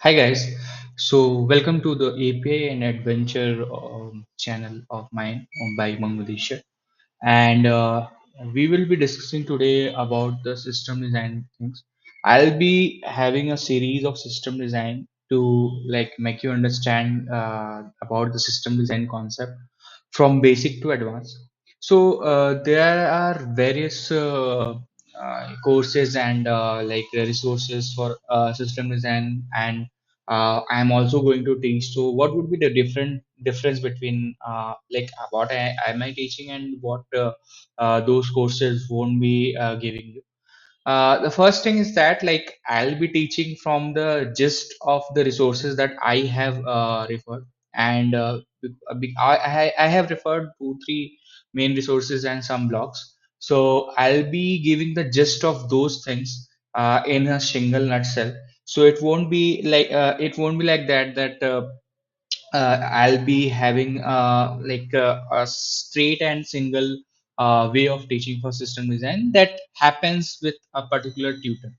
Hi guys, so welcome to the API and Adventure channel of mine by Monolithic, and we will be discussing today about the system design things. I'll be having a series of system design to like make you understand about the system design concept from basic to advanced. So there are various courses and like resources for system design, and I'm also going to teach. So what would be the difference between like what I am I teaching and what those courses won't be giving you. The first thing is that like I'll be teaching from the gist of the resources that I have referred, and I have referred two three main resources and some blogs. So I'll be giving the gist of those things in a single nutshell. So it won't be like that I'll be having a straight and single way of teaching for system design that happens with a particular tutor.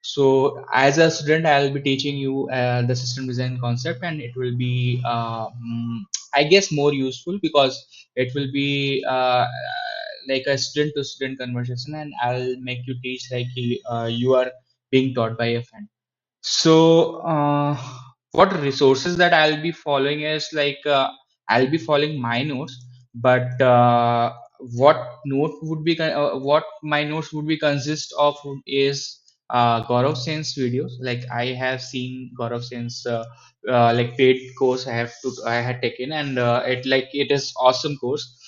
So as a student, I'll be teaching you the system design concept, and it will be, I guess, more useful because it will be like a student to student conversation, and I'll make you teach like you are being taught by a friend. So, what resources that I'll be following is I'll be following my notes, but what my notes would be consist of is Gaurav Sen's videos. Like I have seen Gaurav Sen's like paid course I had taken, and it is awesome course.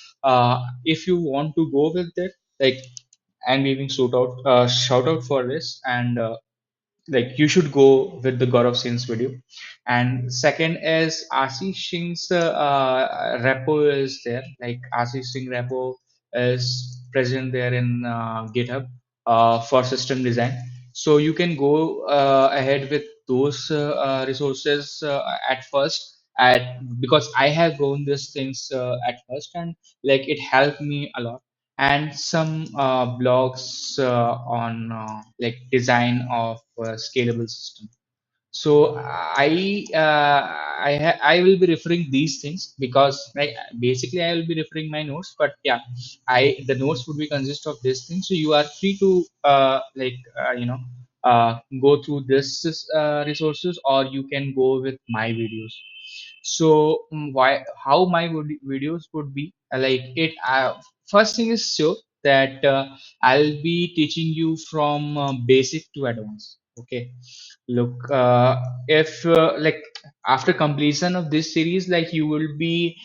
If you want to go with it, like I'm giving shout out for this, and like you should go with the God of Sins video. And second is Ashish Singh's repo is there. Like Ashish Singh repo is present there in GitHub for system design. So you can go ahead with those resources at first. At because I have grown these things at first, and like it helped me a lot, and some blogs on like design of scalable system. So I will be referring these things because like basically I will be referring my notes, but yeah, I the notes would be consist of this thing. So you are free to go through this resources, or you can go with my videos. So why how my videos would be like it first thing is sure that I'll be teaching you from basic to advanced. Okay, look, if like after completion of this series, like you will be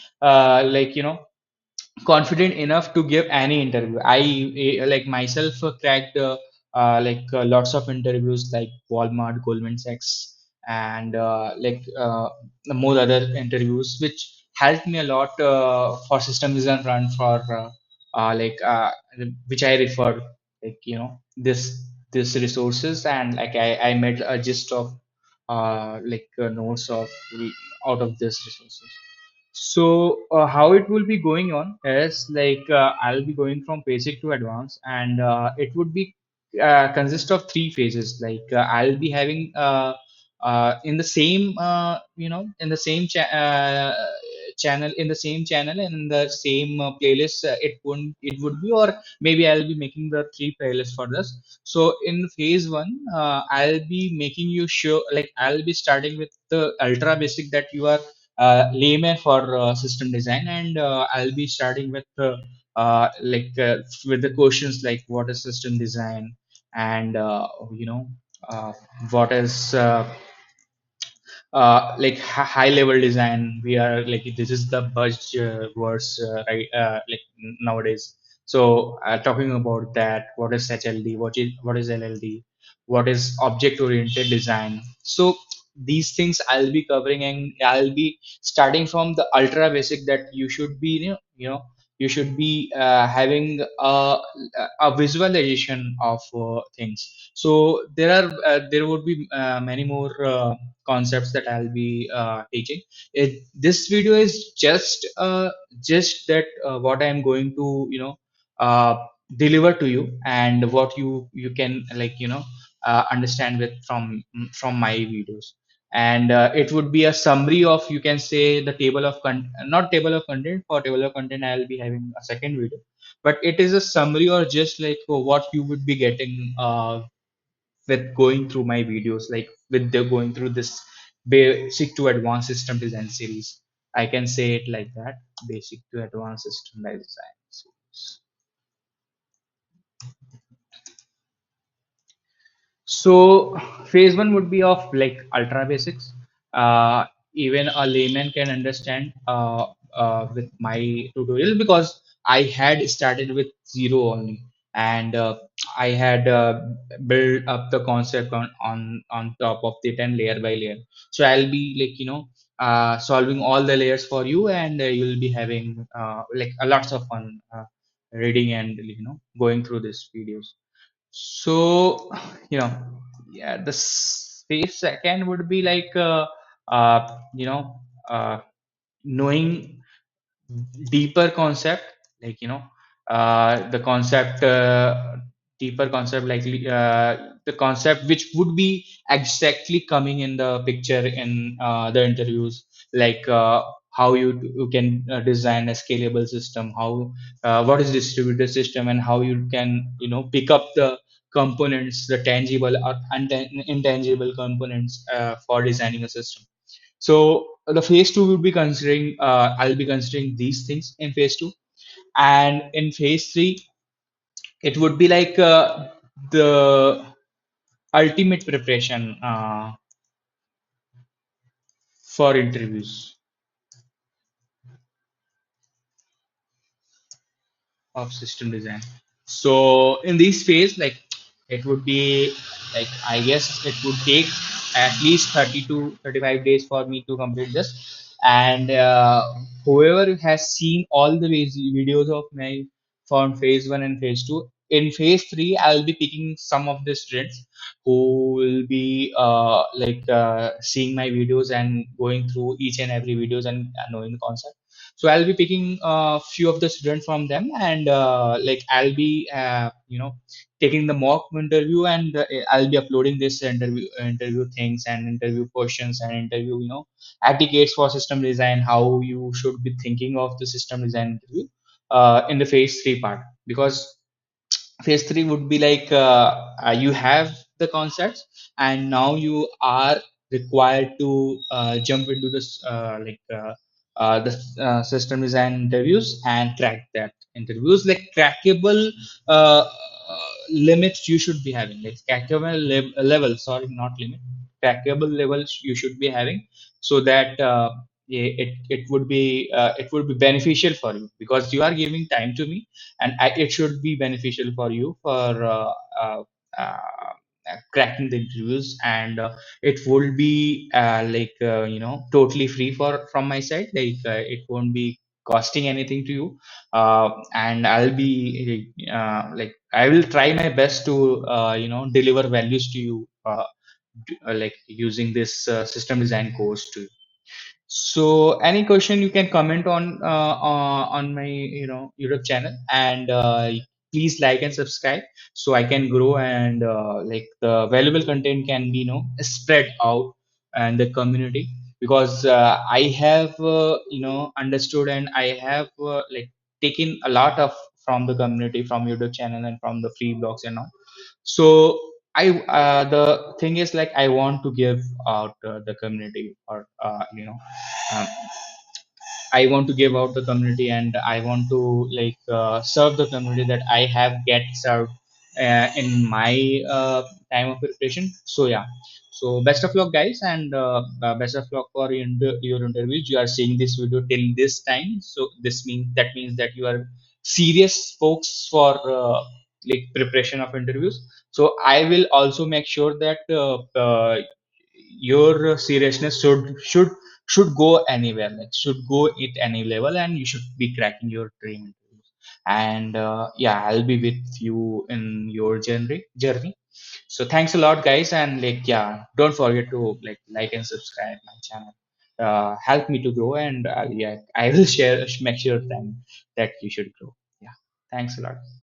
confident enough to give any interview. Like myself cracked lots of interviews like Walmart, Goldman Sachs, and more other interviews, which helped me a lot for system design run for like which I refer this resources, and like I made a gist of notes of out of this resources. So how it will be going on is like I'll be going from basic to advanced, and it would be consist of three phases. Like I'll be having in the same in the same channel in the same channel and in the same playlist. It would be, or maybe I'll be making the three playlists for this. So in phase one, I'll be making you sure like I'll be starting with the ultra basic that you are layman for system design, and I'll be starting with the questions like what is system design, and uh, what is high level design. We are like this is the buzz words right like nowadays. So talking about that, what is HLD, what is LLD, what is object oriented design. So these things I'll be covering, and I'll be starting from the ultra basic that you should be you should be having a visualization of things. So there would be many more concepts that I'll be teaching. This video is just that what I'm going to uh, deliver to you, and what you can understand with from my videos. and it would be a summary of, you can say, the table of not table of content. For table of content I'll be having a second video, but it is a summary, or just like what you would be getting with going through my videos, like with the going through this basic to advanced system design series. I can say it like that: basic to advanced system design series. So phase one would be of like ultra basics. Uh, Even a layman can understand with my tutorial, because I had started with zero only, and I had built up the concept on top of the 10 layer by layer. So I'll be like, solving all the layers for you, and you'll be having like a lots of fun reading and going through these videos. So, yeah, the space second would be like, uh, you know, uh, knowing deeper concept, like the concept, deeper concept, like the concept which would be exactly coming in the picture in the interviews, like how you can design a scalable system, how what is distributed system, and how you can pick up the components, the tangible or intangible components for designing a system. So the phase two will be considering, I'll be considering these things in phase two, and in phase three, it would be like the ultimate preparation for interviews of system design. So in this phase, like it would be like, I guess it would take at least 30 to 35 days for me to complete this. And whoever has seen all the videos of my from phase one and phase two, in phase three, I'll be picking some of the students who will be like seeing my videos and going through each and every videos and knowing the concept. So I'll be picking a few of the students from them, and like I'll be taking the mock interview, and I'll be uploading this interview things and interview questions and interview etiquettes for system design, how you should be thinking of the system design interview in the phase three part. Because phase three would be like, you have the concepts, and now you are required to jump into this the system design interviews and crack that interviews, like crackable limits you should be having, like crackable level, sorry, not limit, crackable levels you should be having, so that it would be beneficial for you, because you are giving time to me, and it should be beneficial for you for cracking the interviews, and it will be like totally free for from my side, like it won't be costing anything to you, and I'll be like I will try my best to deliver values to you, like using this system design course to you. So any question you can comment on my YouTube channel, and please like and subscribe, so I can grow, and like the valuable content can be spread out and the community, because I have understood, and I have like taken a lot of from the community, from YouTube channel, and from the free blogs and all. So the thing is, like, I want to give out the community, or um, I want to give out the community, and I want to like serve the community that I have get served in my time of preparation. So yeah, so best of luck, guys, and best of luck for your interviews. You are seeing this video till this time, so that means that you are serious folks for like preparation of interviews. So I will also make sure that your seriousness should go anywhere, like should go at any level, and you should be cracking your dream interviews. And yeah, I'll be with you in your journey. So thanks a lot, guys, and like, yeah, don't forget to like and subscribe my channel. Help me to grow, and yeah, I will share make sure time that you should grow. Yeah, thanks a lot.